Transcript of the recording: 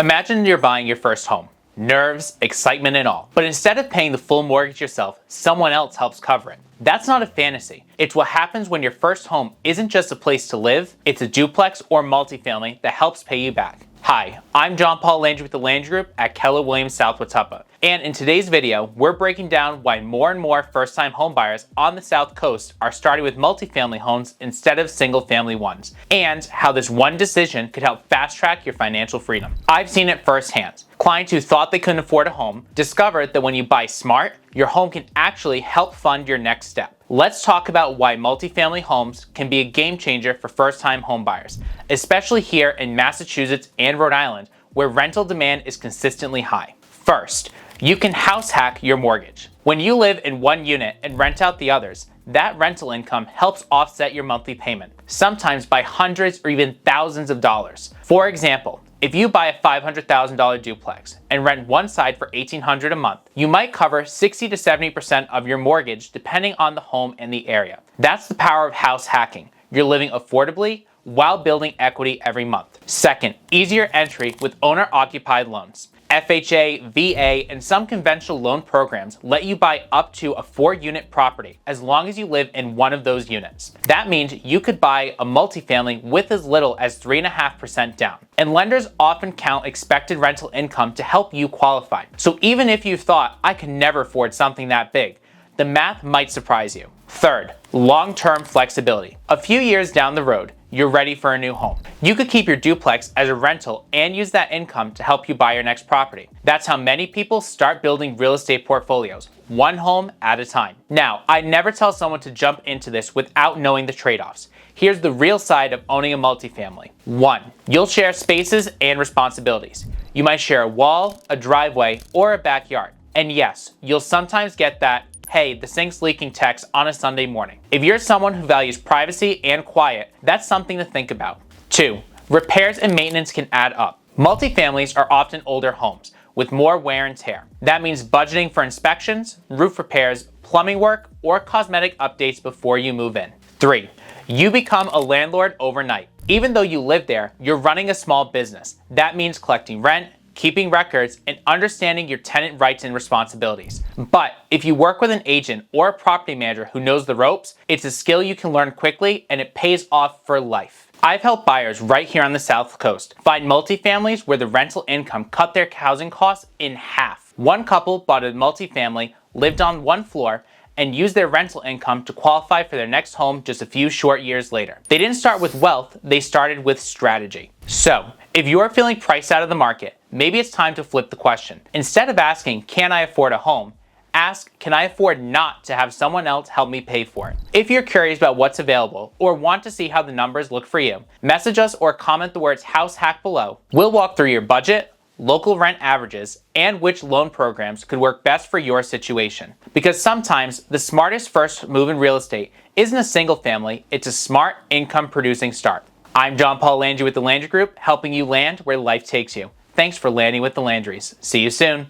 Imagine you're buying your first home. Nerves, excitement, and all. But instead of paying the full mortgage yourself, someone else helps cover it. That's not a fantasy. It's what happens when your first home isn't just a place to live, it's a duplex or multifamily that helps pay you back. Hi, I'm Landry with the Landry Group at Keller Williams South Watuppa. And in today's video, we're breaking down why more and more first-time homebuyers on the South Coast are starting with multifamily homes instead of single-family ones, and how this one decision could help fast-track your financial freedom. I've seen it firsthand. Clients who thought they couldn't afford a home discovered that when you buy smart, your home can actually help fund your next step. Let's talk about why multifamily homes can be a game changer for first-time homebuyers, especially here in Massachusetts and Rhode Island, where rental demand is consistently high. First, you can house hack your mortgage. When you live in one unit and rent out the others, that rental income helps offset your monthly payment, sometimes by hundreds or even thousands of dollars. For example, if you buy a $500,000 duplex and rent one side for $1,800 a month, you might cover 60 to 70% of your mortgage depending on the home and the area. That's the power of house hacking. You're living affordably while building equity every month. Second, easier entry with owner-occupied loans. FHA, VA, and some conventional loan programs let you buy up to a 4-unit property as long as you live in one of those units. That means you could buy a multifamily with as little as 3.5% down. And lenders often count expected rental income to help you qualify. So even if you thought, I could never afford something that big, the math might surprise you. Third, long-term flexibility. A few years down the road, you're ready for a new home. You could keep your duplex as a rental and use that income to help you buy your next property. That's how many people start building real estate portfolios, one home at a time. Now, I never tell someone to jump into this without knowing the trade-offs. Here's the real side of owning a multifamily. 1. You'll share spaces and responsibilities. You might share a wall, a driveway, or a backyard. And yes, you'll sometimes get that, hey, the sink's leaking text on a Sunday morning. If you're someone who values privacy and quiet, that's something to think about. 2. Repairs and maintenance can add up. Multifamilies are often older homes with more wear and tear. That means budgeting for inspections, roof repairs, plumbing work, or cosmetic updates before you move in. 3. You become a landlord overnight. Even though you live there, you're running a small business. That means collecting rent, keeping records, and understanding your tenant rights and responsibilities. But if you work with an agent or a property manager who knows the ropes, it's a skill you can learn quickly and it pays off for life. I've helped buyers right here on the South Coast find multifamilies where the rental income cut their housing costs in half. One couple bought a multifamily, lived on one floor, and used their rental income to qualify for their next home just a few short years later. They didn't start with wealth, they started with strategy. So, if you're feeling priced out of the market, maybe it's time to flip the question. Instead of asking, can I afford a home? Ask, can I afford not to have someone else help me pay for it? If you're curious about what's available or want to see how the numbers look for you, message us or comment the words house hack below. We'll walk through your budget, local rent averages, and which loan programs could work best for your situation. Because sometimes the smartest first move in real estate isn't a single family, it's a smart income producing start. I'm Landry with the Landry Group, helping you land where life takes you. Thanks for landing with the Landrys. See you soon.